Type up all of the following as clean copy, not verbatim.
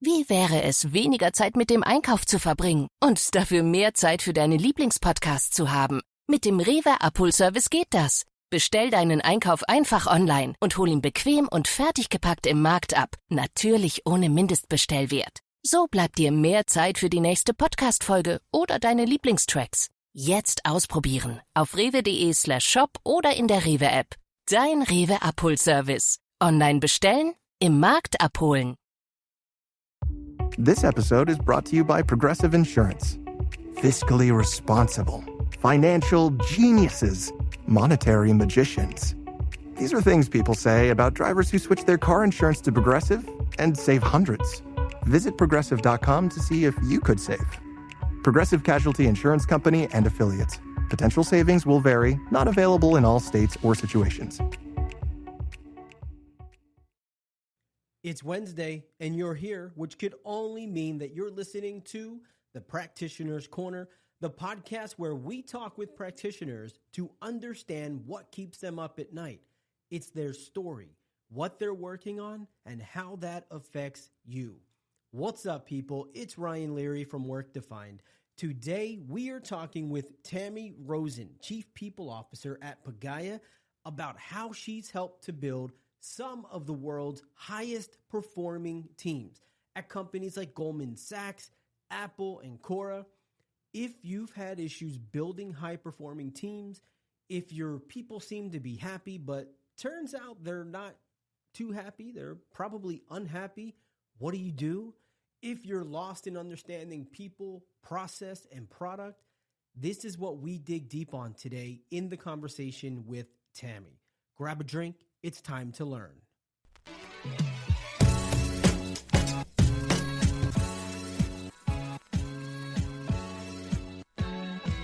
Wie wäre es, weniger Zeit mit dem Einkauf zu verbringen und dafür mehr Zeit für deine Lieblingspodcasts zu haben? Mit dem Rewe-Abholservice geht das. Bestell deinen Einkauf einfach online und hol ihn bequem und fertig gepackt im Markt ab. Natürlich ohne Mindestbestellwert. So bleibt dir mehr Zeit für die nächste Podcast-Folge oder deine Lieblingstracks. Jetzt ausprobieren auf rewe.de/shop oder in der Rewe-App. Dein Rewe-Abholservice. Online bestellen, im Markt abholen. This episode is brought to you by Progressive Insurance. Fiscally responsible, financial geniuses, monetary magicians. These are things people say about drivers who switch their car insurance to Progressive and save hundreds. Visit progressive.com to see if you could save. Progressive Casualty Insurance Company and Affiliates. Potential savings will vary, not available in all states or situations. It's Wednesday, and you're here, which could only mean that you're listening to The Practitioner's Corner, the podcast where we talk with practitioners to understand what keeps them up at night. It's their story, what they're working on, and how that affects you. What's up, people? It's Ryan Leary from WRKdefined. Today, we are talking with Tammy Rosen, Chief People Officer at Pagaya, about how she's helped to build some of the world's highest performing teams at companies like Goldman Sachs, Apple, and Quora. If you've had issues building high performing teams, if your people seem to be happy, but turns out they're not too happy, they're probably unhappy, what do? If you're lost in understanding people, process, and product, this is what we dig deep on today in the conversation with Tammy. Grab a drink. It's time to learn.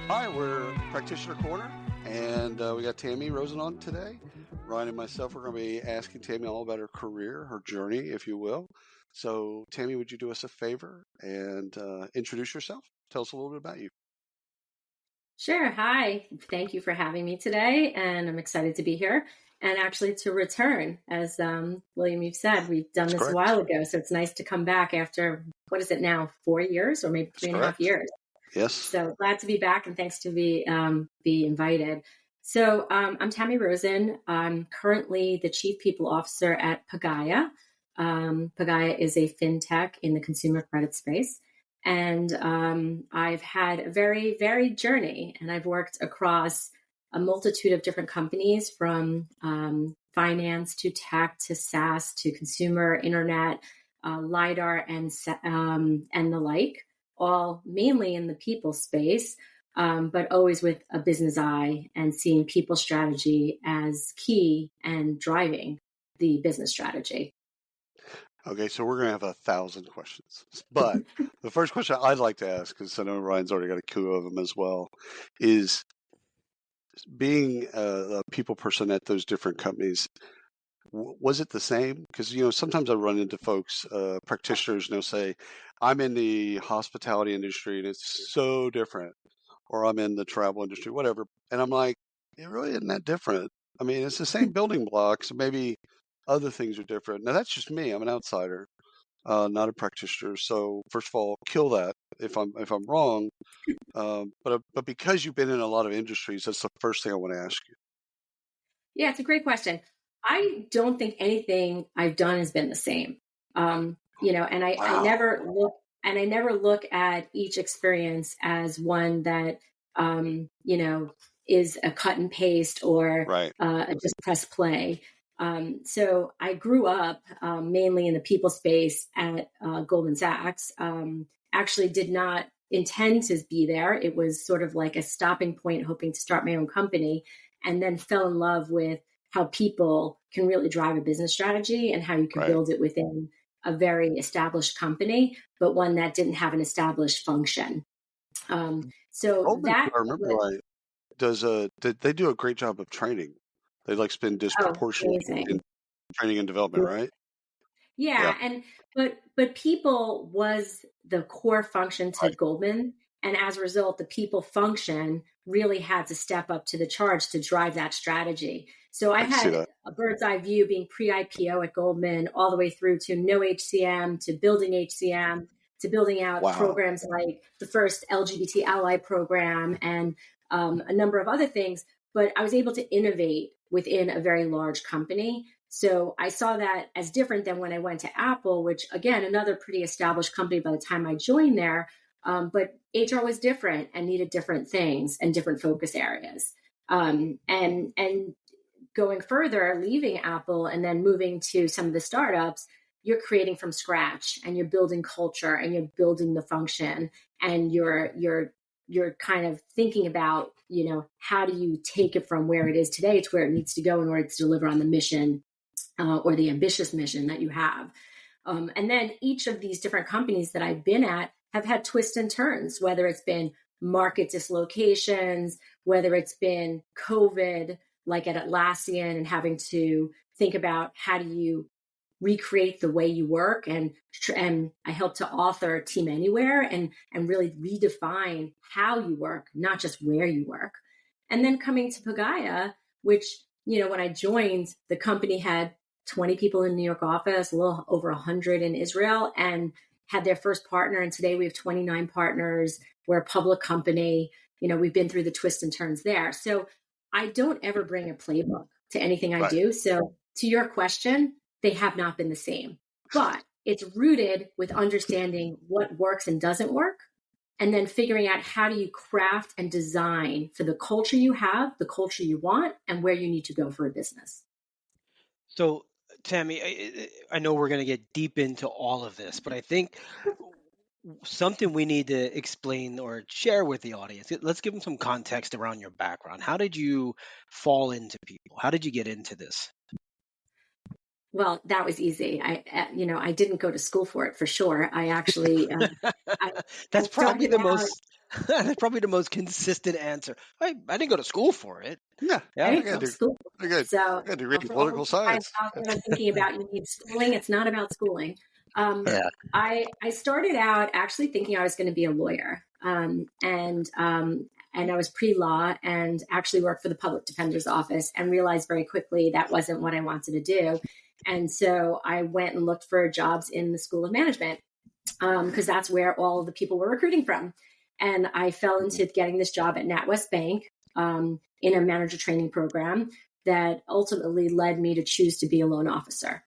Hi, we're Practitioner Corner, and we got Tammy Rosen on today. Ryan and myself are going to be asking Tammy all about her career, her journey, if you will. So, Tammy, would you do us a favor and introduce yourself? Tell us a little bit about you. Sure. Hi. Thank you for having me today, and I'm excited to be here. And actually to return, as William, you've said, we've done this a while ago. So it's nice to come back after, what is it now, 4 years or maybe 3.5 years? Yes. So glad to be back, and thanks to be invited. So I'm Tammy Rosen. I'm currently the Chief People Officer at Pagaya. Pagaya is a fintech in the consumer credit space. And I've had a very varied journey, and I've worked across a multitude of different companies, from finance to tech to SaaS to consumer internet, LiDAR and the like, all mainly in the people space, but always with a business eye and seeing people strategy as key and driving the business strategy. Okay, so we're going to have 1,000 questions. But the first question I'd like to ask, because I know Ryan's already got a queue of them as well, is being a people person at those different companies, was it the same? Because, sometimes I run into folks, practitioners, and they'll say, I'm in the hospitality industry and it's so different, or I'm in the travel industry, whatever. And I'm like, it really isn't that different. I mean, it's the same building blocks. Maybe other things are different. Now, that's just me. I'm an outsider, not a practitioner. So first of all, kill that if I'm wrong. But because you've been in a lot of industries, that's the first thing I want to ask you. Yeah, it's a great question. I don't think anything I've done has been the same. And I never look at each experience as one that is a cut and paste or a just press play. So I grew up mainly in the people space at Goldman Sachs. Actually did not intend to be there. It was sort of like a stopping point, hoping to start my own company, and then fell in love with how people can really drive a business strategy and how you can build it within a very established company, but one that didn't have an established function. So that I remember right. Did they do a great job of training? They spend disproportionate in training and development, right? Yeah. But people was the core function to Goldman. And as a result, the people function really had to step up to the charge to drive that strategy. So I I can see had that. a bird's eye view being pre-IPO at Goldman all the way through to no HCM, to building HCM, to building out Wow. programs like the first LGBT ally program and a number of other things. But I was able to innovate within a very large company. So I saw that as different than when I went to Apple, which again, another pretty established company by the time I joined there. But HR was different and needed different things and different focus areas. And going further, leaving Apple and then moving to some of the startups, you're creating from scratch and you're building culture and you're building the function and you're kind of thinking about, how do you take it from where it is today to where it needs to go in order to deliver on the mission or the ambitious mission that you have. And then each of these different companies that I've been at have had twists and turns, whether it's been market dislocations, whether it's been COVID, like at Atlassian, and having to think about how do you recreate the way you work. And I helped to author Team Anywhere and really redefine how you work, not just where you work. And then coming to Pagaya, which, when I joined, the company had 20 people in the New York office, a little over 100 in Israel, and had their first partner. And today we have 29 partners. We're a public company. We've been through the twists and turns there. So I don't ever bring a playbook to anything I do. So to your question, they have not been the same, but it's rooted with understanding what works and doesn't work. And then figuring out how do you craft and design for the culture you have, the culture you want, and where you need to go for a business. So, Tammy, I know we're going to get deep into all of this, but I think something we need to explain or share with the audience. Let's give them some context around your background. How did you fall into people? How did you get into this? Well, that was easy. I didn't go to school for it for sure. I actually, That's probably the out, most. That's probably the most consistent answer. I didn't go to school for it. Yeah, I I didn't got go to to school. I got So to read for political all science. out there thinking about you need schooling, it's not about schooling. Yeah. I started out actually thinking I was going to be a lawyer, and I was pre-law and actually worked for the public defender's office and realized very quickly that wasn't what I wanted to do. And so I went and looked for jobs in the School of Management because that's where all of the people were recruiting from. And I fell into getting this job at NatWest Bank in a manager training program that ultimately led me to choose to be a loan officer.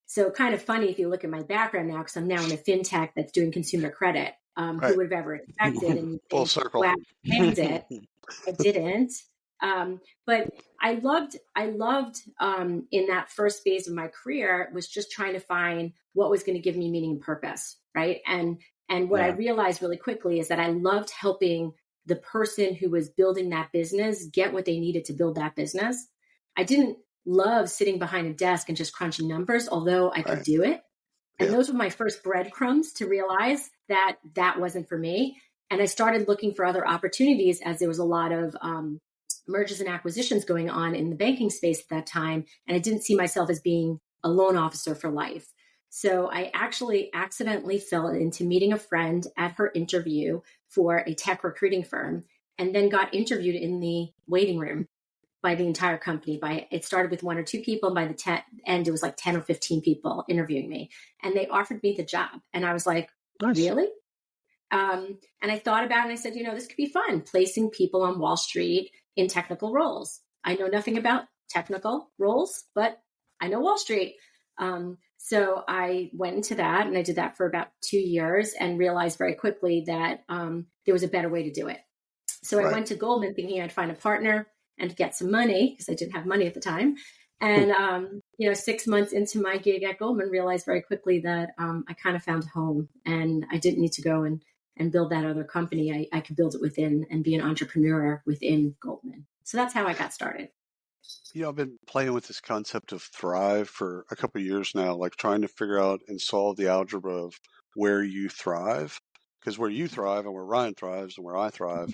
So kind of funny if you look at my background now, because I'm now in a findech that's doing consumer credit. Who would have ever expected? And you Full think, circle. wow, I it. I didn't. But I loved in that first phase of my career was just trying to find what was going to give me meaning and purpose, right? And what I realized really quickly is that I loved helping the person who was building that business get what they needed to build that business. I didn't love sitting behind a desk and just crunching numbers, although I could do it. And those were my first breadcrumbs to realize that that wasn't for me. And I started looking for other opportunities as there was a lot of mergers and acquisitions going on in the banking space at that time. And I didn't see myself as being a loan officer for life. So I actually accidentally fell into meeting a friend at her interview for a tech recruiting firm and then got interviewed in the waiting room by the entire company. It started with 1 or 2 people, and by the end, it was like 10 or 15 people interviewing me. And they offered me the job. And I was like, nice. Really? And I thought about it and I said, this could be fun, placing people on Wall Street in technical roles. I know nothing about technical roles, but I know Wall Street. So I went into that and I did that for about 2 years and realized very quickly that there was a better way to do it. So I went to Goldman thinking I'd find a partner and get some money because I didn't have money at the time. And, 6 months into my gig at Goldman, realized very quickly that I kind of found home and I didn't need to go and build that other company. I could build it within and be an entrepreneur within Goldman. So that's how I got started. I've been playing with this concept of thrive for a couple of years now, like trying to figure out and solve the algebra of where you thrive. Because where you thrive and where Ryan thrives and where I thrive,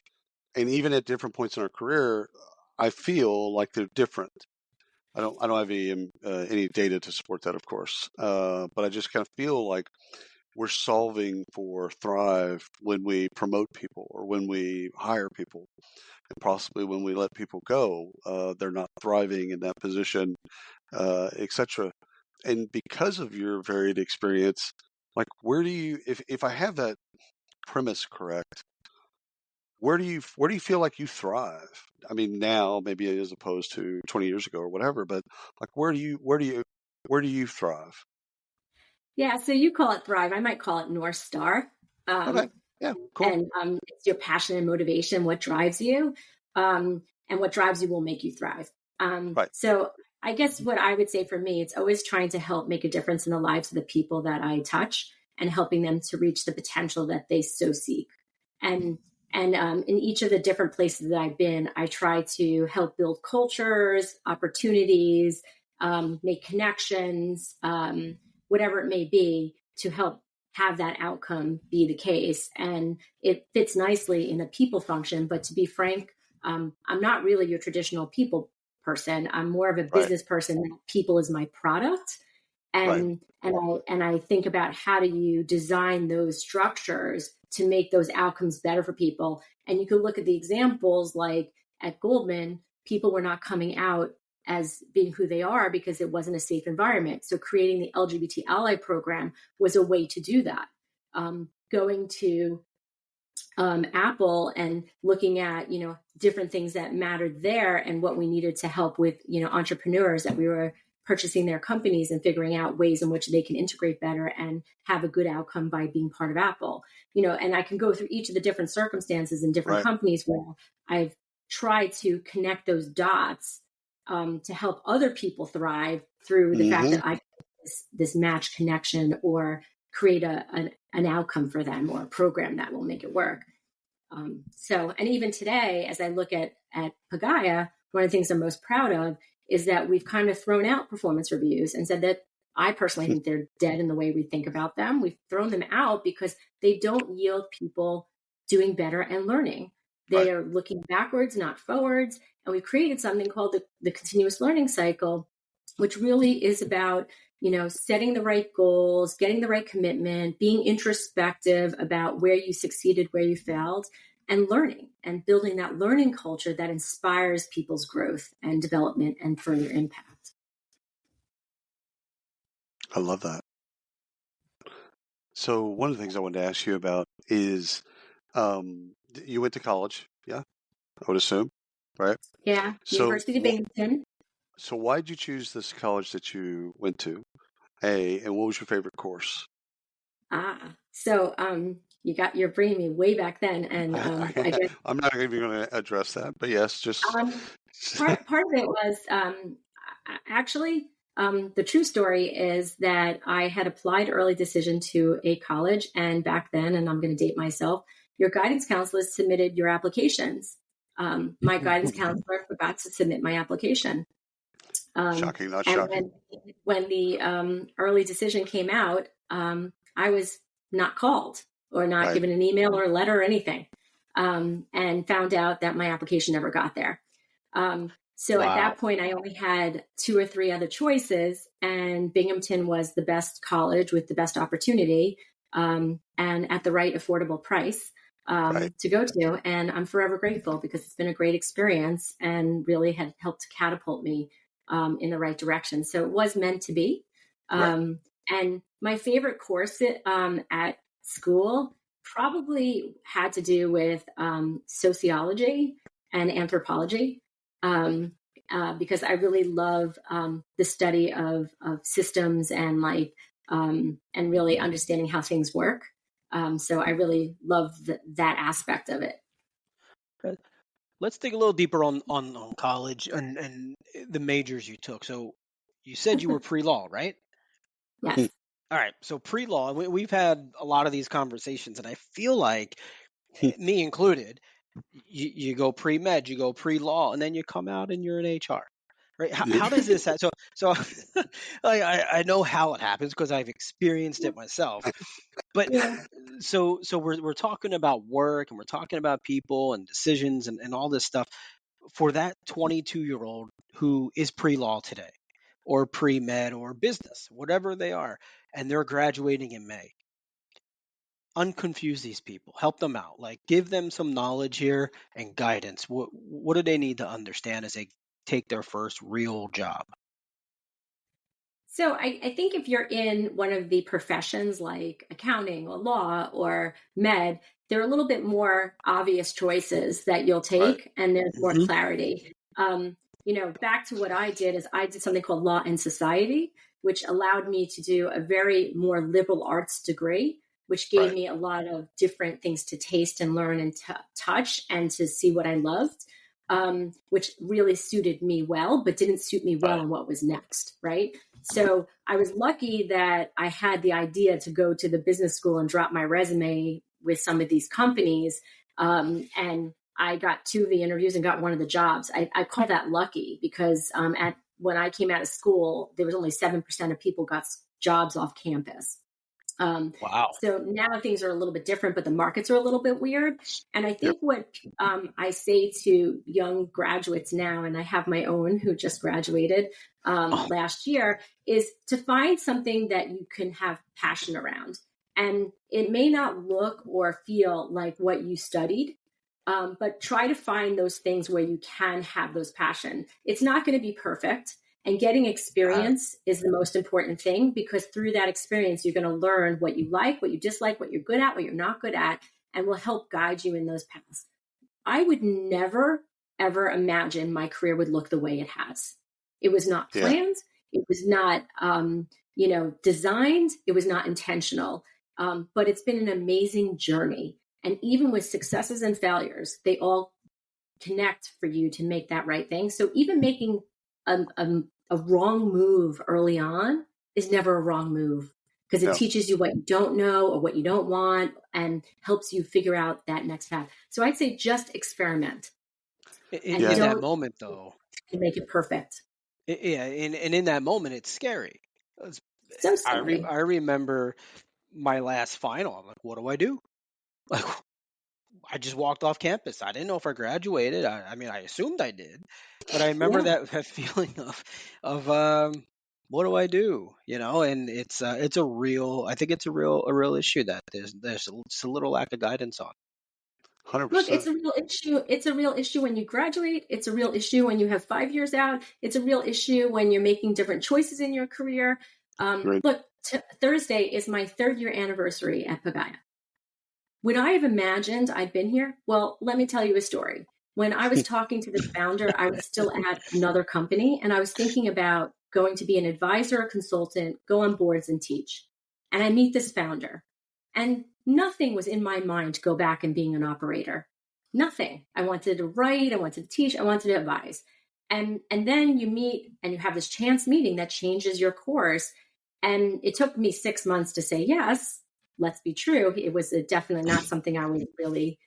and even at different points in our career, I feel like they're different. I don't have any data to support that, of course, but I just kind of feel like we're solving for thrive when we promote people or when we hire people, and possibly when we let people go, they're not thriving in that position, etc. And because of your varied experience, like where do you, if I have that premise correct, where do you feel like you thrive? I mean, now maybe as opposed to 20 years ago or whatever, but like where do you thrive? Yeah, so you call it thrive. I might call it North Star. Okay. Um, Yeah, cool. and it's your passion and motivation, what drives you, and what drives you will make you thrive. Right. So I guess what I would say for me, it's always trying to help make a difference in the lives of the people that I touch and helping them to reach the potential that they so seek. And in each of the different places that I've been, I try to help build cultures, opportunities, make connections, whatever it may be, to help have that outcome be the case. And it fits nicely in a people function. But to be frank, I'm not really your traditional people person. I'm more of a business person. People is my product. And I think about how do you design those structures to make those outcomes better for people. And you could look at the examples like at Goldman, people were not coming out as being who they are because it wasn't a safe environment. So creating the LGBT ally program was a way to do that. Going to Apple and looking at, different things that mattered there and what we needed to help with, entrepreneurs that we were purchasing their companies and figuring out ways in which they can integrate better and have a good outcome by being part of Apple. And I can go through each of the different circumstances in different companies where I've tried to connect those dots to help other people thrive through the fact that I this match connection or create an outcome for them or a program that will make it work. And even today, as I look at Pagaya, one of the things I'm most proud of is that we've kind of thrown out performance reviews and said that I personally think they're dead in the way we think about them. We've thrown them out because they don't yield people doing better and learning. They are looking backwards, not forwards. And we created something called the continuous learning cycle, which really is about, setting the right goals, getting the right commitment, being introspective about where you succeeded, where you failed, and learning and building that learning culture that inspires people's growth and development and further impact. I love that. So one of the things I wanted to ask you about is you went to college, yeah, I would assume, right? Yeah, So University of Binghamton. So why did you choose this college that you went to? And what was your favorite course? So you're bringing me way back then, and I guess I'm not even going to address that, but yes, just part of it was actually the true story is that I had applied early decision to a college, and back then, and I'm going to date myself, your guidance counselors submitted your applications. My guidance counselor forgot to submit my application. Shocking, not shocking. When the early decision came out, I was not called or not given an email or a letter or anything, and found out that my application never got there. So at that point, I only had 2 or 3 other choices, and Binghamton was the best college with the best opportunity and at the right affordable price to go to. And I'm forever grateful because it's been a great experience and really had helped to catapult me in the right direction. So it was meant to be. And my favorite course at school probably had to do with sociology and anthropology, because I really love the study of systems and and really understanding how things work. So I really love that aspect of it. Let's dig a little deeper on college and the majors you took. So you said you were pre-law, right? Yes. All right. So pre-law, we've had a lot of these conversations, and I feel like, me included, you go pre-med, you go pre-law, and then you come out and you're in HR. Right? How does this happen? So I know how it happens because I've experienced it myself. But so we're talking about work and we're talking about people and decisions and all this stuff for that 22-year-old who is pre-law today or pre-med or business, whatever they are, and they're graduating in May. unconfuse these people, help them out, like give them some knowledge here and guidance. What do they need to understand as they take their first real job? So I think if you're in one of the professions like accounting or law or med, there are a little bit more obvious choices that you'll Right. take, and there's more Hmm. clarity. Back to what I did is I did something called Law and Society, which allowed me to do a very more liberal arts degree, which gave Right. me a lot of different things to taste and learn and touch and to see what I loved, which really suited me well, but didn't suit me well Right. in what was next, right? So I was lucky that I had the idea to go to the business school and drop my resume with some of these companies. And I got two of the interviews and got one of the jobs. I call that lucky because when I came out of school, there was only 7% of people got jobs off campus. Wow. So now things are a little bit different, but the markets are a little bit weird. And I think what I say to young graduates now, and I have my own who just graduated last year, is to find something that you can have passion around. And it may not look or feel like what you studied, but try to find those things where you can have those passion. It's not going to be perfect. And getting experience is the most important thing, because through that experience, you're going to learn what you like, what you dislike, what you're good at, what you're not good at, and will help guide you in those paths. I would never, ever imagine my career would look the way it has. It was not Yeah. planned. It was not, designed. It was not intentional. But it's been an amazing journey. And even with successes and failures, they all connect for you to make that right thing. So even making a wrong move early on is never a wrong move, because it No. teaches you what you don't know or what you don't want and helps you figure out that next path. So I'd say just experiment In and that don't moment, though, make it perfect. yeah, and in that moment, it's scary. It's- So scary. I remember my last final. I'm like, what do I do? Like, I just walked off campus. I didn't know if I graduated. I mean, I assumed I did, but I remember Yeah. that feeling of what do I do? And it's a real. I think it's a real issue that there's just a little lack of guidance on. Look, 100%. it's a real issue. It's a real issue when you graduate. It's a real issue when you have 5 years out. It's a real issue when you're making different choices in your career. Great. Look, Thursday is my 3rd year anniversary at Pagaya. Would I have imagined I'd been here? Well, let me tell you a story. When I was talking to the founder, I was still at another company, and I was thinking about going to be an advisor, a consultant, go on boards and teach. And I meet this founder, and nothing was in my mind to go back and being an operator. Nothing. I wanted to write, I wanted to teach, I wanted to advise. And then you meet and you have this chance meeting that changes your course. And it took me 6 months to say yes. Let's be true. It was definitely not something I was really,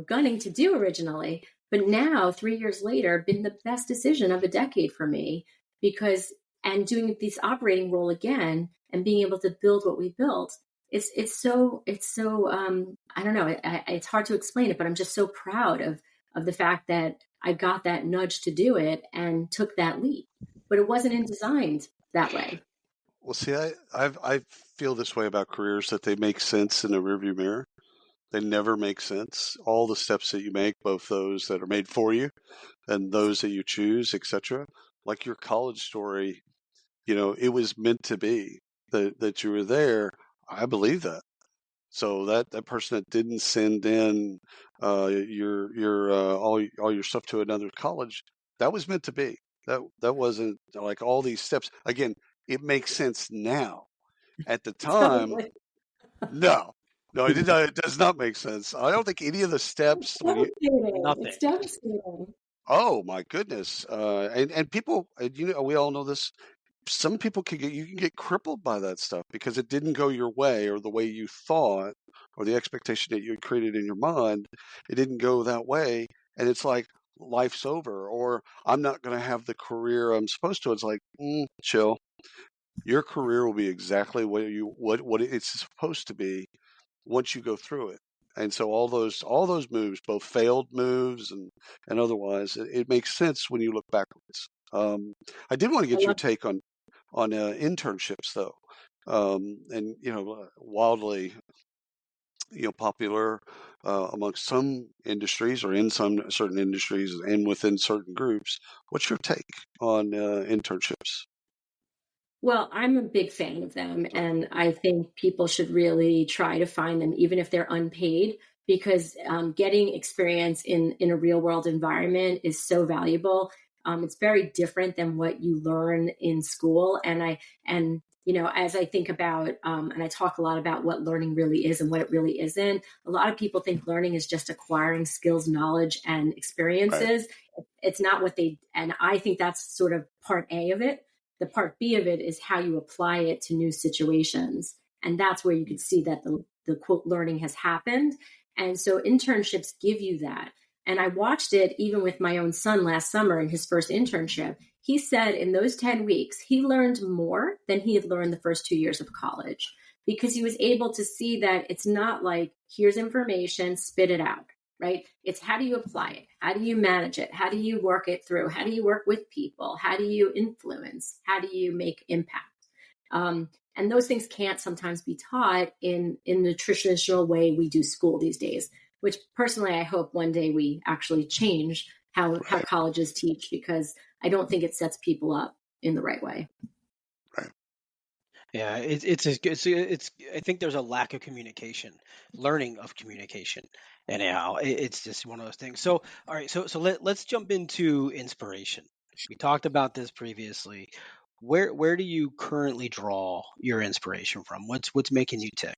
gunning to do originally. But now, 3 years later, been the best decision of a decade for me, and doing this operating role again and being able to build what we built. It's so I don't know. It's hard to explain it, but I'm just so proud of the fact that I got that nudge to do it and took that leap. But it wasn't designed that way. Well, see, I feel this way about careers, that they make sense in a rearview mirror. They never make sense. All the steps that you make, both those that are made for you and those that you choose, etc. Like your college story, it was meant to be that you were there. I believe that. So that person that didn't send in your all your stuff to another college, that was meant to be. That wasn't like all these steps. Again, it makes sense now. At the time, Totally. no, it does not make sense. I don't think any of the steps. Nothing. It's devastating. Oh my goodness! And people, we all know this. Some people you can get crippled by that stuff because it didn't go your way, or the way you thought, or the expectation that you had created in your mind. It didn't go that way, and it's like life's over, or I'm not going to have the career I'm supposed to. It's like, chill. Your career will be exactly what it's supposed to be once you go through it. And so all those moves, both failed moves and otherwise, it makes sense when you look backwards. I did want to get your take on internships, though, and wildly popular amongst some industries or in some certain industries and within certain groups. What's your take on internships? Well, I'm a big fan of them, and I think people should really try to find them, even if they're unpaid, because getting experience in a real world environment is so valuable. It's very different than what you learn in school, and as I think about and I talk a lot about what learning really is and what it really isn't. A lot of people think learning is just acquiring skills, knowledge, and Right. experiences. It's not what they, and I think that's sort of part A of it. The part B of it is how you apply it to new situations. And that's where you can see that the quote learning has happened. And so internships give you that. And I watched it even with my own son last summer in his first internship. He said in those 10 weeks, he learned more than he had learned the first 2 years of college, because he was able to see that it's not like, here's information, spit it out. Right? It's how do you apply it? How do you manage it? How do you work it through? How do you work with people? How do you influence? How do you make impact? And those things can't sometimes be taught in the traditional way we do school these days, which personally, I hope one day we actually change how Right. colleges teach, because I don't think it sets people up in the right way. Right. Yeah, it's I think there's a lack of communication, learning of communication. Anyhow, it's just one of those things. So, all right, so let's jump into inspiration. We talked about this previously. Where do you currently draw your inspiration from? What's making you tick?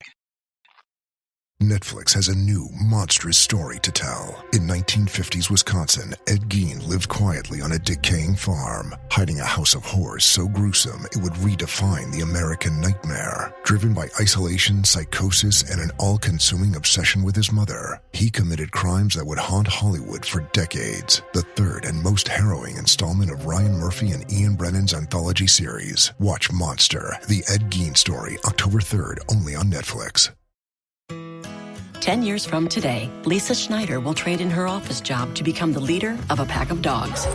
Netflix has a new, monstrous story to tell. In 1950s Wisconsin, Ed Gein lived quietly on a decaying farm, hiding a house of horrors so gruesome it would redefine the American nightmare. Driven by isolation, psychosis, and an all-consuming obsession with his mother, he committed crimes that would haunt Hollywood for decades. The third and most harrowing installment of Ryan Murphy and Ian Brennan's anthology series. Watch Monster, the Ed Gein story, October 3rd, only on Netflix. 10 years from today, Lisa Schneider will trade in her office job to become the leader of a pack of dogs.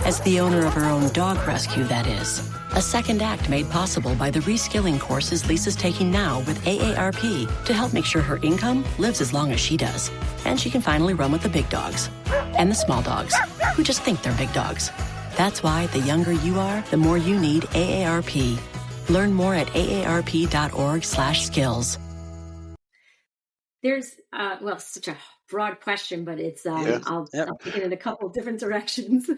As the owner of her own dog rescue, that is. A second act made possible by the reskilling courses Lisa's taking now with AARP to help make sure her income lives as long as she does. And she can finally run with the big dogs. And the small dogs, who just think they're big dogs. That's why the younger you are, the more you need AARP. Learn more at aarp.org/skills. There's, such a broad question, but it's, Yeah. I'll take it in a couple of different directions.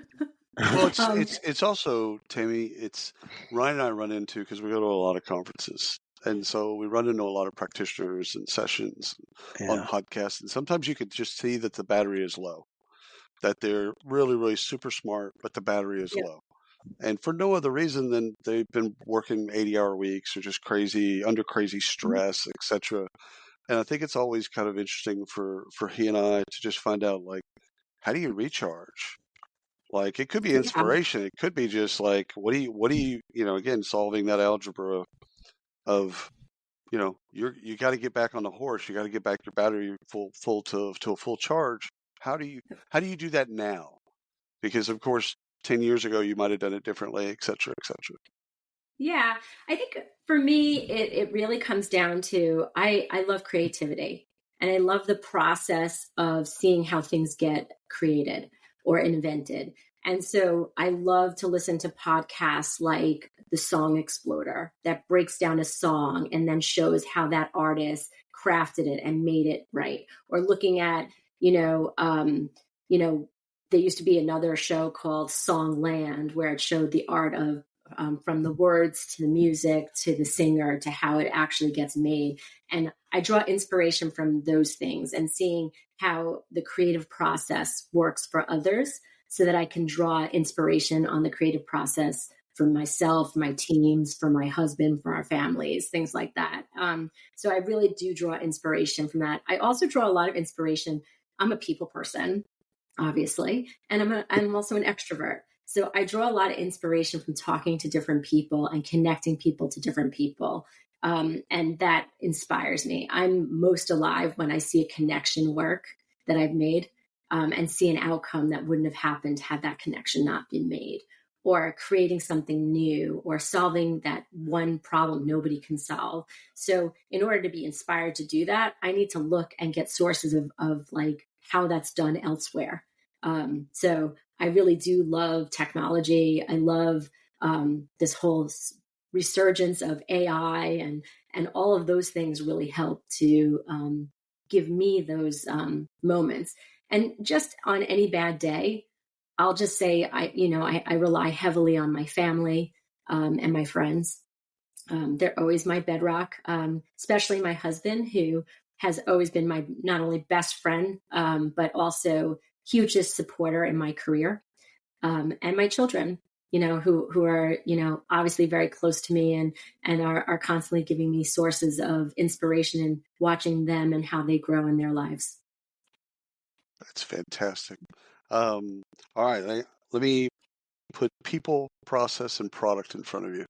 Well, Um, it's also, Tammy, it's Ryan and I run into, because we go to a lot of conferences. And so we run into a lot of practitioners and sessions on Yeah. podcasts. And sometimes you could just see that the battery is low, that they're really, really super smart, but the battery is Yeah. low. And for no other reason than they've been working 80-hour weeks or just under crazy stress, etc. And I think it's always kind of interesting for he and I to just find out, like, how do you recharge? Like, it could be Yeah. inspiration. It could be just like, what do you, again, solving that algebra of, you got to get back on the horse. You got to get back your battery full to a full charge. How do you do that now? Because of course, 10 years ago, you might have done it differently, et cetera, et cetera. Yeah, I think for me, it really comes down to I love creativity, and I love the process of seeing how things get created or invented. And so I love to listen to podcasts like The Song Exploder that breaks down a song and then shows how that artist crafted it and made it right. Or looking at, there used to be another show called Songland where it showed the art of from the words to the music to the singer to how it actually gets made. And I draw inspiration from those things and seeing how the creative process works for others so that I can draw inspiration on the creative process for myself, my teams, for my husband, for our families, things like that. So I really do draw inspiration from that. I also draw a lot of inspiration. I'm a people person, obviously, and I'm also an extrovert. So I draw a lot of inspiration from talking to different people and connecting people to different people. And that inspires me. I'm most alive when I see a connection work that I've made and see an outcome that wouldn't have happened had that connection not been made. or creating something new or solving that one problem nobody can solve. So in order to be inspired to do that, I need to look and get sources of like how that's done elsewhere. So I really do love technology. I love this whole resurgence of AI, and all of those things really help to give me those moments. And just on any bad day, I'll just say I rely heavily on my family and my friends. They're always my bedrock, especially my husband, who has always been my not only best friend, but also hugest supporter in my career, and my children, who are, obviously very close to me and are constantly giving me sources of inspiration and watching them and how they grow in their lives. That's fantastic. All right, let me put people, process, and product in front of you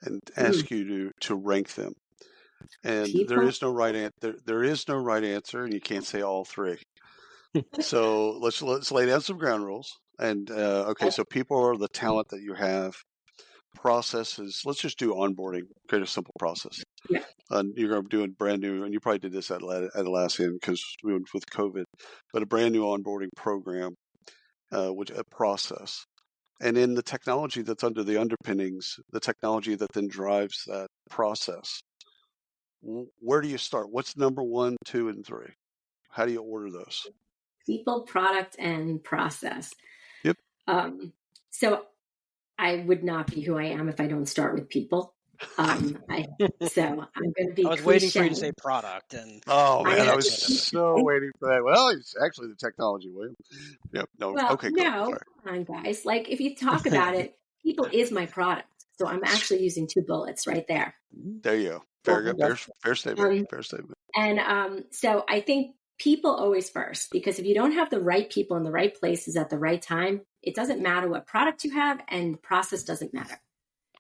and ask you to rank them. And there is no right answer. There is no right answer, and you can't say all three. So let's lay down some ground rules. And okay, so people are the talent that you have. Processes. Let's just do onboarding. Create a simple process. Yeah. You're going to do a brand new, and you probably did this at Atlassian because we went with COVID, but a brand new onboarding program, which a process, and in the technology that's under the underpinnings, the technology that then drives that process. Where do you start? What's number 1, 2, and 3? How do you order those? People, product, and process. Yep. So I would not be who I am if I don't start with people. So I'm going to be. I was waiting for you to say product, and oh man, I was so waiting for that. Well, it's actually the technology, William. Yep. No. Well, okay. no, come on, guys. Like if you talk about it, people is my product. So I'm actually using 2 bullets right there. There you go. Fair statement. Fair statement. And so I think people always first, because if you don't have the right people in the right places at the right time, it doesn't matter what product you have, and the process doesn't matter.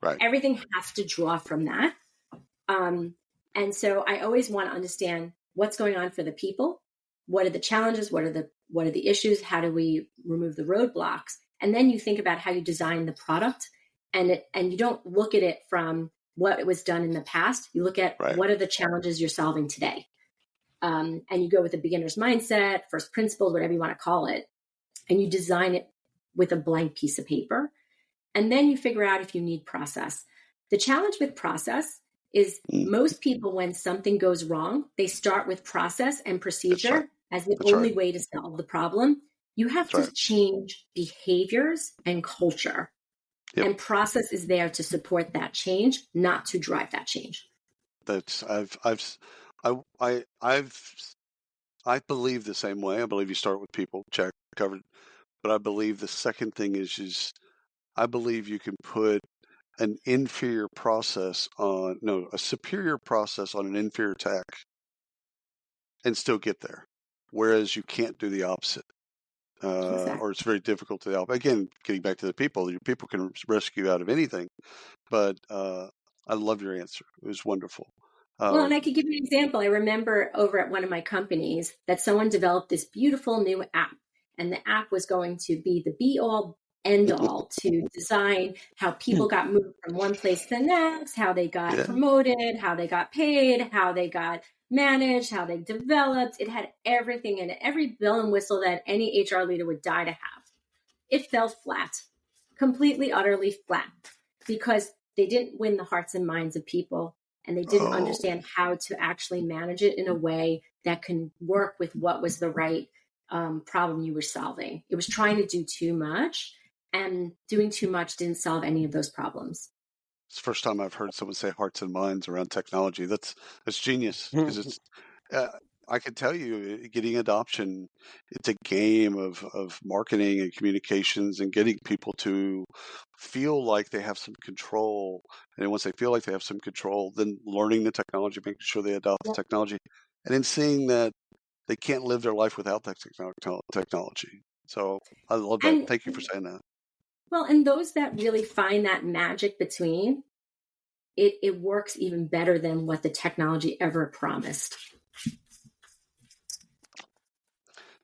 Right. Everything has to draw from that. And so I always want to understand what's going on for the people. What are the challenges? What are the issues? How do we remove the roadblocks? And then you think about how you design the product, and you don't look at it from what was done in the past. You look at what are the challenges you're solving today. And you go with a beginner's mindset, first principles, whatever you want to call it, and you design it with a blank piece of paper. And then you figure out if you need process. The challenge with process is most people, when something goes wrong, they start with process and procedure as the only way to solve the problem. You have to change behaviors and culture. Yep. And process is there to support that change, not to drive that change. I believe the same way. I believe you start with people, check, covered. But I believe the second thing is I believe you can put a superior process on an inferior tech and still get there. Whereas you can't do the opposite. Or it's very difficult to the opposite. Again, getting back to the people, your people can rescue out of anything. But I love your answer. It was wonderful. Well, and I could give you an example. I remember over at one of my companies that someone developed this beautiful new app, and the app was going to be the be-all, end-all to design how people got moved from one place to the next, how they got promoted, how they got paid, how they got managed, how they developed. It had everything in it, every bell and whistle that any HR leader would die to have. It fell flat, completely, utterly flat, because they didn't win the hearts and minds of people. And they didn't understand how to actually manage it in a way that can work with what was the right problem you were solving. It was trying to do too much, and doing too much didn't solve any of those problems. It's the first time I've heard someone say hearts and minds around technology. That's genius, because it's. I can tell you, getting adoption, it's a game of marketing and communications and getting people to feel like they have some control. And once they feel like they have some control, then learning the technology, making sure they adopt the technology, and then seeing that they can't live their life without that technology. So I love that. Thank you for saying that. Well, and those that really find that magic between, it works even better than what the technology ever promised.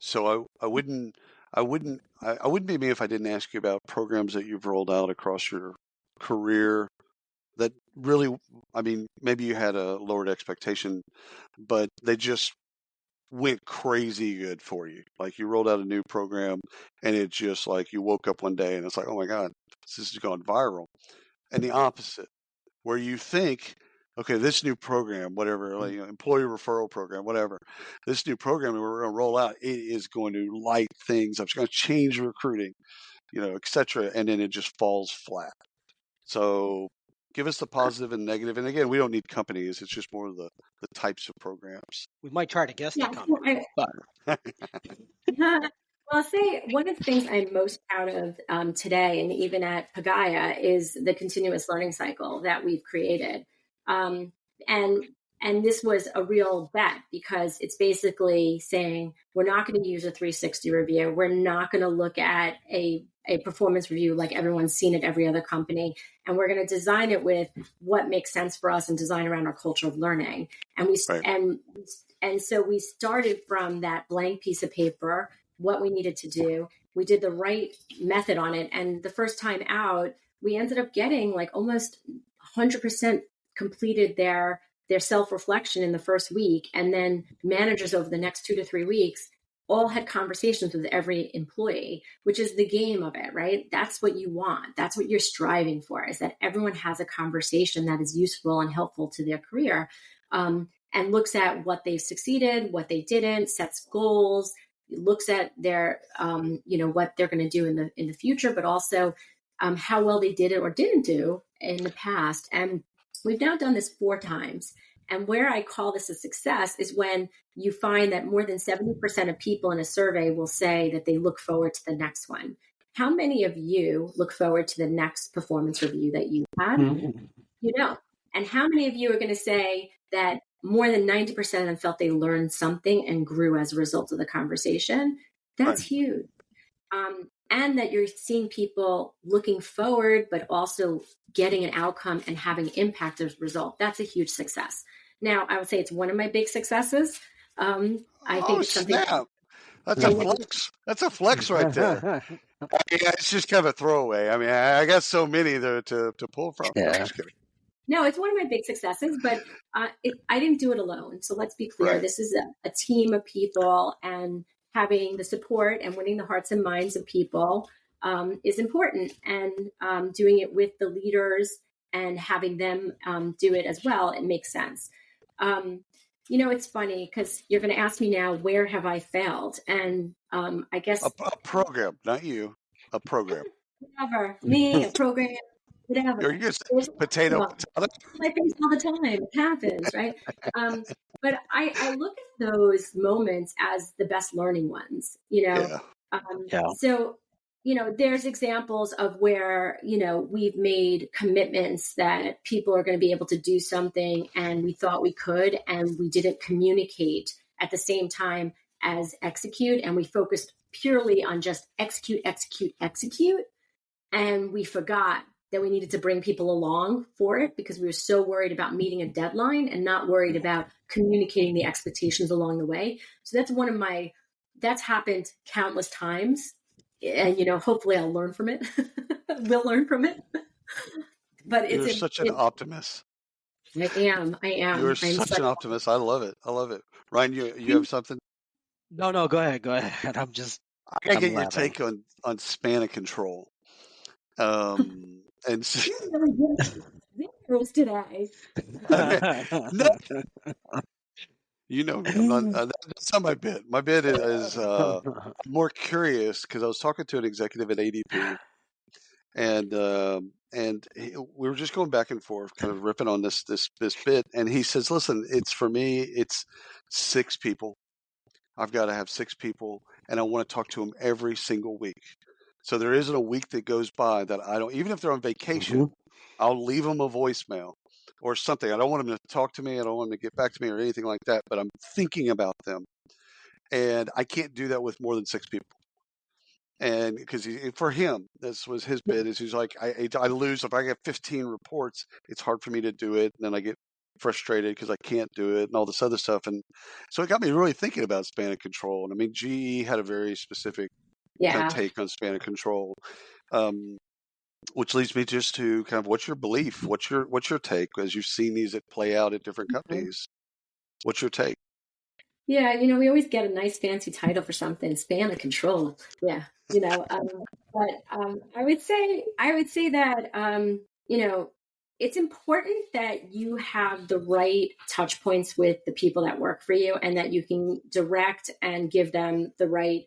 So I wouldn't I wouldn't be me if I didn't ask you about programs that you've rolled out across your career that really, I mean, maybe you had a lowered expectation, but they just went crazy good for you. Like you rolled out a new program and it just like you woke up one day and it's like, oh my God, this has gone viral. And the opposite, where you think, okay, this new program, whatever, like, employee referral program, whatever, this new program that we're going to roll out, it is going to light things up. It's going to change recruiting, et cetera. And then it just falls flat. So give us the positive and negative. And again, we don't need companies. It's just more of the types of programs. We might try to guess the So company. well, I'll say one of the things I'm most proud of today, and even at Pagaya, is the continuous learning cycle that we've created. And this was a real bet because it's basically saying we're not going to use a 360 review. We're not going to look at a performance review like everyone's seen at every other company. And we're going to design it with what makes sense for us and design around our culture of learning. And and so we started from that blank piece of paper, what we needed to do. We did the right method on it. And the first time out, we ended up getting like almost 100% completed their self-reflection in the first week. And then managers over the next 2 to 3 weeks all had conversations with every employee, which is the game of it, right? That's what you want. That's what you're striving for, is that everyone has a conversation that is useful and helpful to their career, and looks at what they've succeeded, what they didn't, sets goals, looks at their, what they're going to do in the future, but also how well they did it or didn't do in the past. And we've now done this 4 times. And where I call this a success is when you find that more than 70% of people in a survey will say that they look forward to the next one. How many of you look forward to the next performance review that you had? And how many of you are going to say that more than 90% of them felt they learned something and grew as a result of the conversation? That's huge. And that you're seeing people looking forward, but also getting an outcome and having impact as a result. That's a huge success. Now, I would say it's one of my big successes. I think it's something. Snap. That's a flex. That's a flex right there. It's just kind of a throwaway. I mean, I got so many there to pull from. Yeah. I'm just kidding. No, it's one of my big successes, but I didn't do it alone. So let's be clear. Right. This is a team of people, and having the support and winning the hearts and minds of people is important. And doing it with the leaders and having them do it as well, it makes sense. It's funny because you're going to ask me now, where have I failed? And I guess a program, not you, a program. Whatever, me, a program, whatever. You're just potato. My face all the time. It happens, right? But I look at those moments as the best learning ones. So there's examples of where we've made commitments that people are going to be able to do something, and we thought we could, and we didn't communicate at the same time as execute, and we focused purely on just execute, and we forgot that we needed to bring people along for it because we were so worried about meeting a deadline and not worried about communicating the expectations along the way. So that's happened countless times. And, hopefully I'll learn from it. We'll learn from it. But you're such an optimist. I am. You're such an optimist. I love it. Ryan, you have something? No, go ahead. I gotta get your take on span of control. And rules today. No. That's not my bid. My bid is more curious because I was talking to an executive at ADP, and we were just going back and forth, kind of ripping on this bit. And he says, "Listen, for me, it's 6 people. I've got to have 6 people, and I want to talk to them every single week. So there isn't a week that goes by that I don't, even if they're on vacation, I'll leave them a voicemail or something. I don't want them to talk to me. I don't want them to get back to me or anything like that, but I'm thinking about them. And I can't do that with more than 6 people. And because for him, this was his bid, is he's like, I lose. If I get 15 reports, it's hard for me to do it. And then I get frustrated because I can't do it and all this other stuff. And so it got me really thinking about span of control. And I mean, GE had a very specific Yeah. take on span of control. Which leads me just to kind of what's your belief? What's your take as you've seen these play out at different companies? What's your take? Yeah, we always get a nice fancy title for something, span of control. Yeah, but I would say that it's important that you have the right touch points with the people that work for you, and that you can direct and give them the right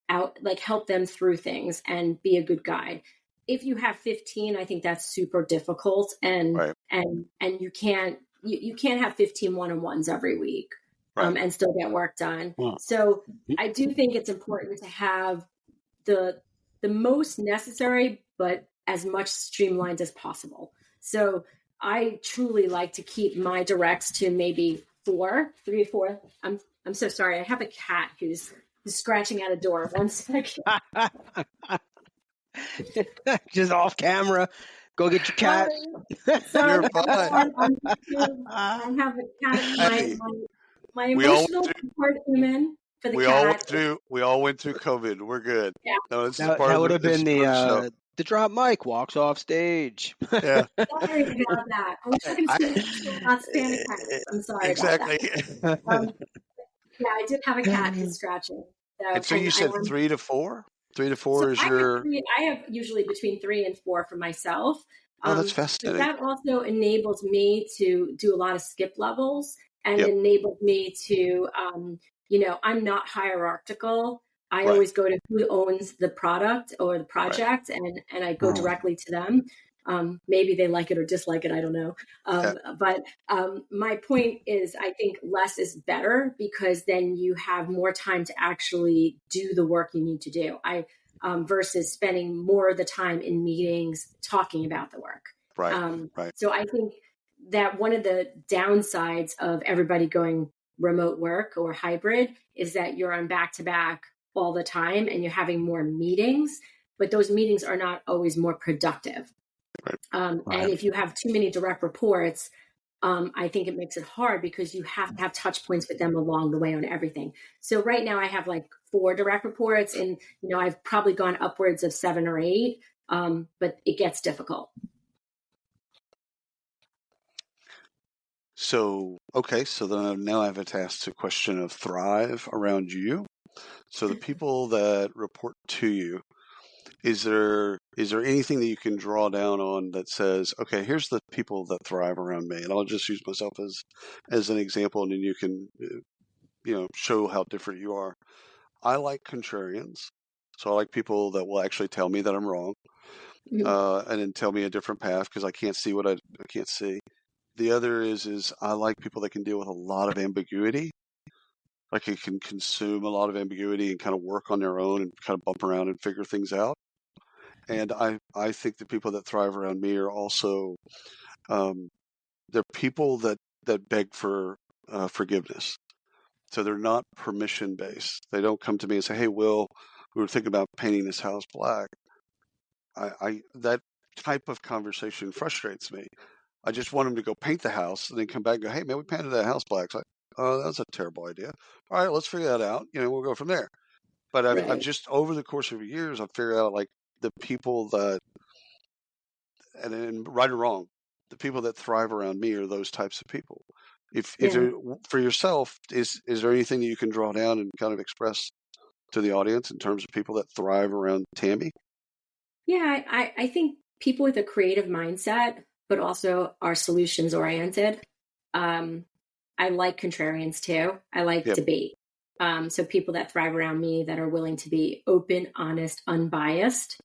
help them through things and be a good guide. If you have 15, I think that's super difficult, and Right. and you can't have 15 one-on-ones every week. Right. And still get work done. So I do think it's important to have the most necessary, but as much streamlined as possible. So I truly like to keep my directs to maybe 3 or 4. I'm so sorry. I have a cat who's scratching at a door. 1 second. Just off camera. Go get your cat. Sorry, You're fine. I have a cat. Hey, My emotional support human for the cat. We all went through COVID. We're good. Yeah. No, this is That part of would have been show. the drop mic walks off stage. Yeah. Sorry about that. I was talking to about Spanish cats. I'm sorry Exactly. about that. Yeah, I did have a cat who's scratching. And so you said 3 to 4? 3 to 4 is your... I have usually between 3 and 4 for myself. Oh, that's fascinating. But that also enables me to do a lot of skip levels, and enables me to, I'm not hierarchical. I always go to who owns the product or the project, and I go directly to them. Maybe they like it or dislike it. I don't know. But my point is, I think less is better, because then you have more time to actually do the work you need to do. Versus spending more of the time in meetings talking about the work. Right. So I think that one of the downsides of everybody going remote work or hybrid is that you're on back-to-back all the time, and you're having more meetings, but those meetings are not always more productive. And if you have too many direct reports, I think it makes it hard, because you have to have touch points with them along the way on everything. So right now I have like 4 direct reports, and I've probably gone upwards of 7 or 8, but it gets difficult. So, okay, so then now I have a task to question of thrive around you. So the people that report to you, is there anything that you can draw down on that says, okay, here's the people that thrive around me? And I'll just use myself as an example, and then you can, show how different you are. I like contrarians. So I like people that will actually tell me that I'm wrong, and then tell me a different path, because I can't see what I can't see. The other is I like people that can deal with a lot of ambiguity. Like, they can consume a lot of ambiguity and kind of work on their own and kind of bump around and figure things out. And I think the people that thrive around me are also, they're people that beg for forgiveness. So they're not permission based. They don't come to me and say, "Hey, Will, we were thinking about painting this house black." That type of conversation frustrates me. I just want them to go paint the house and then come back and go, "Hey, man, we painted that house black." It's like, "Oh, that's a terrible idea. All right, let's figure that out. We'll go from there." But I've just, over the course of years, I've figured out, like, the people that, and right or wrong, the people that thrive around me are those types of people. If for yourself, is there anything that you can draw down and kind of express to the audience in terms of people that thrive around Tammy? Yeah, I think people with a creative mindset, but also are solutions oriented. I like contrarians too. I like debate. So people that thrive around me, that are willing to be open, honest, unbiased.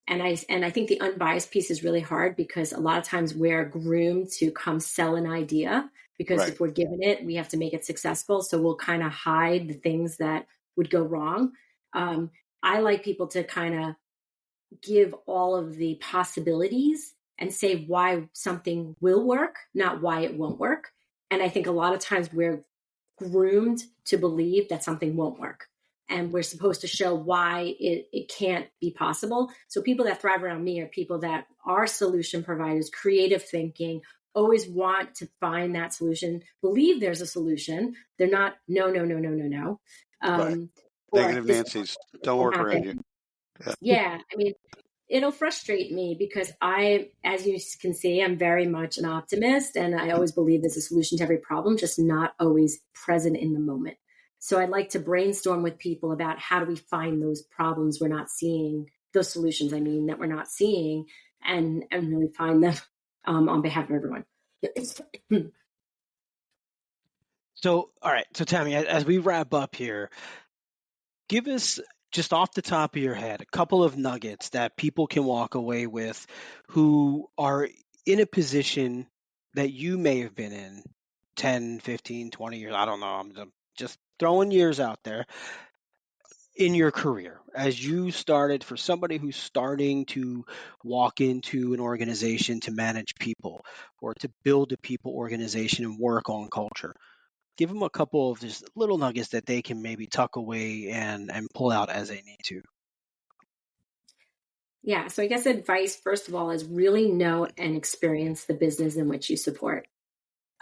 And I think the unbiased piece is really hard, because a lot of times we're groomed to come sell an idea, because if we're given it, we have to make it successful. So we'll kind of hide the things that would go wrong. I like people to kind of give all of the possibilities and say why something will work, not why it won't work. And I think a lot of times we're groomed to believe that something won't work, and we're supposed to show why it can't be possible. So people that thrive around me are people that are solution providers, creative thinking, always want to find that solution, believe there's a solution. They're not, no. or Negative this Nancy's don't won't work around happen. you. Yeah, I mean, it'll frustrate me because as you can see, I'm very much an optimist and I always believe there's a solution to every problem, just not always present in the moment. So I'd like to brainstorm with people about how do we find those problems we're not seeing, those solutions, I mean, that we're not seeing, and really find them on behalf of everyone. So, all right. So, Tammy, as we wrap up here, give us just off the top of your head a couple of nuggets that people can walk away with who are in a position that you may have been in 10, 15, 20 years. I don't know. I'm just throwing years out there in your career as you started, for somebody who's starting to walk into an organization to manage people or to build a people organization and work on culture. Give them a couple of just little nuggets that they can maybe tuck away and pull out as they need to. Yeah, so I guess advice, first of all, is really know and experience the business in which you support.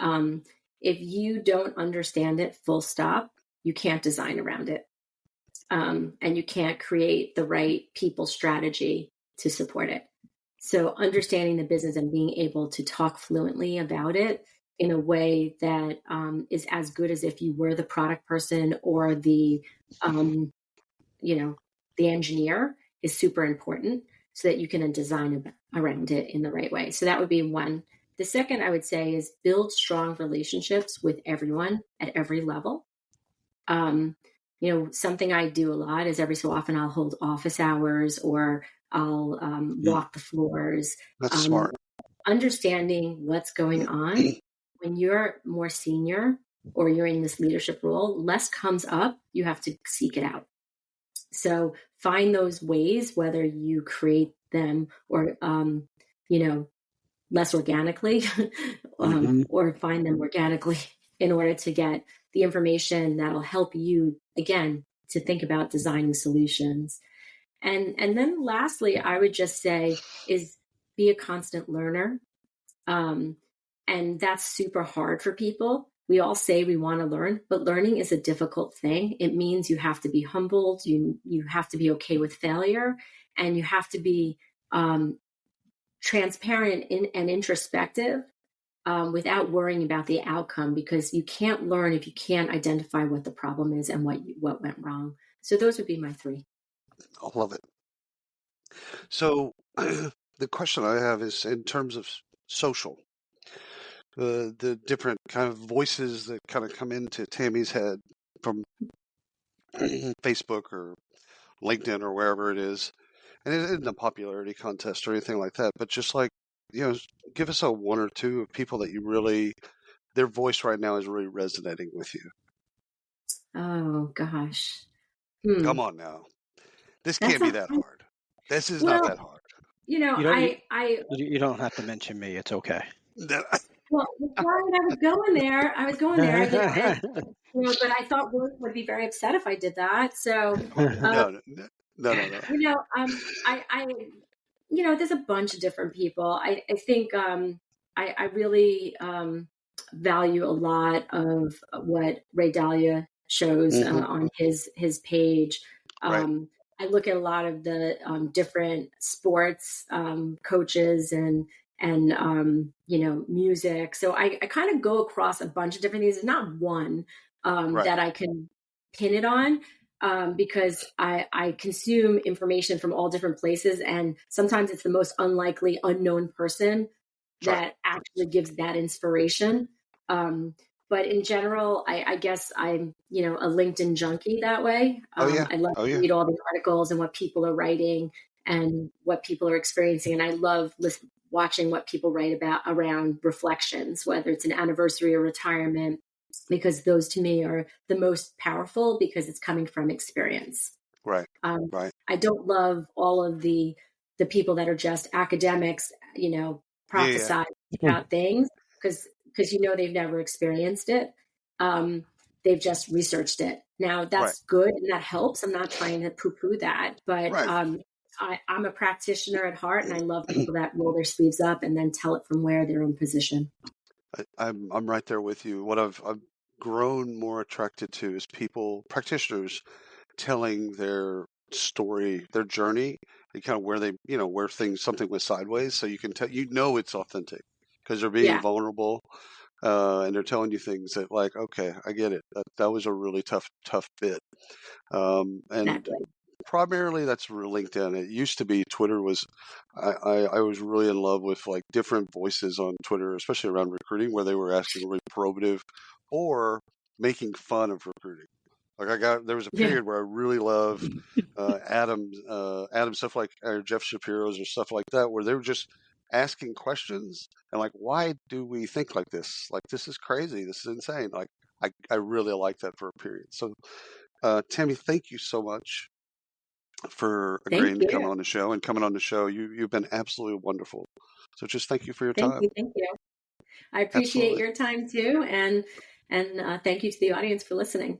If you don't understand it, full stop, you can't design around it. And you can't create the right people strategy to support it. So understanding the business and being able to talk fluently about it in a way that is as good as if you were the product person or the engineer is super important so that you can design around it in the right way. So that would be one. The second I would say is build strong relationships with everyone at every level. Something I do a lot is every so often I'll hold office hours or I'll walk the floors. That's smart. Understanding what's going on. When you're more senior or you're in this leadership role, less comes up, you have to seek it out. So find those ways, whether you create them or, less organically or find them organically in order to get the information that'll help you, again, to think about designing solutions. And then lastly, I would just say is be a constant learner. And that's super hard for people. We all say we want to learn, but learning is a difficult thing. It means you have to be humbled. You have to be okay with failure, and you have to be transparent and introspective without worrying about the outcome, because you can't learn if you can't identify what the problem is and what went wrong. So those would be my three. I love it. So the question I have is in terms of social, the different kind of voices that kind of come into Tammy's head from Facebook or LinkedIn or wherever it is. And it isn't a popularity contest or anything like that, but just like, give us a one or two of people that you really, their voice right now is really resonating with you. Oh, gosh. Come on now. This can't be that hard. This is not that hard. You don't have to mention me. It's okay. Well, I was going there. But I thought Ruth would be very upset if I did that. So no. There's a bunch of different people. I think I really value a lot of what Ray Dalio shows on his page. Right. I look at a lot of the different sports coaches and music. So I kind of go across a bunch of different things. There's not one that I can pin it on because I consume information from all different places. And sometimes it's the most unlikely unknown person that actually gives that inspiration. But in general, I guess I'm, a LinkedIn junkie that way. I love to read all the articles and what people are writing and what people are experiencing. And I love watching what people write about around reflections, whether it's an anniversary or retirement, because those to me are the most powerful because it's coming from experience. Right. I don't love all of the people that are just academics, prophesize about things because they've never experienced it. They've just researched it. Now that's good and that helps. I'm not trying to poo-poo that, but I'm a practitioner at heart, and I love people that roll their sleeves up and then tell it from where they're in position. I'm right there with you. What I've grown more attracted to is practitioners telling their story, their journey, and kind of where they, where something went sideways. So you can tell, it's authentic because they're being Yeah, vulnerable, and they're telling you things that, like, okay, I get it. That was a really tough bit. And exactly. primarily that's LinkedIn. It used to be Twitter was, I was really in love with like different voices on Twitter, especially around recruiting, where they were asking really probative or making fun of recruiting. Like there was a Yeah, period where I really loved Adam stuff like Jeff Shapiro's or stuff like that, where they were just asking questions and like, why do we think like this? Like, this is crazy. This is insane. Like, I really like that for a period. So, Tammy, thank you so much for thank agreeing to come you. on the show and coming on the show. You've been absolutely wonderful. So just thank you for your Thank time. you. Thank you. I appreciate Absolutely. your time too. And thank you to the audience for listening.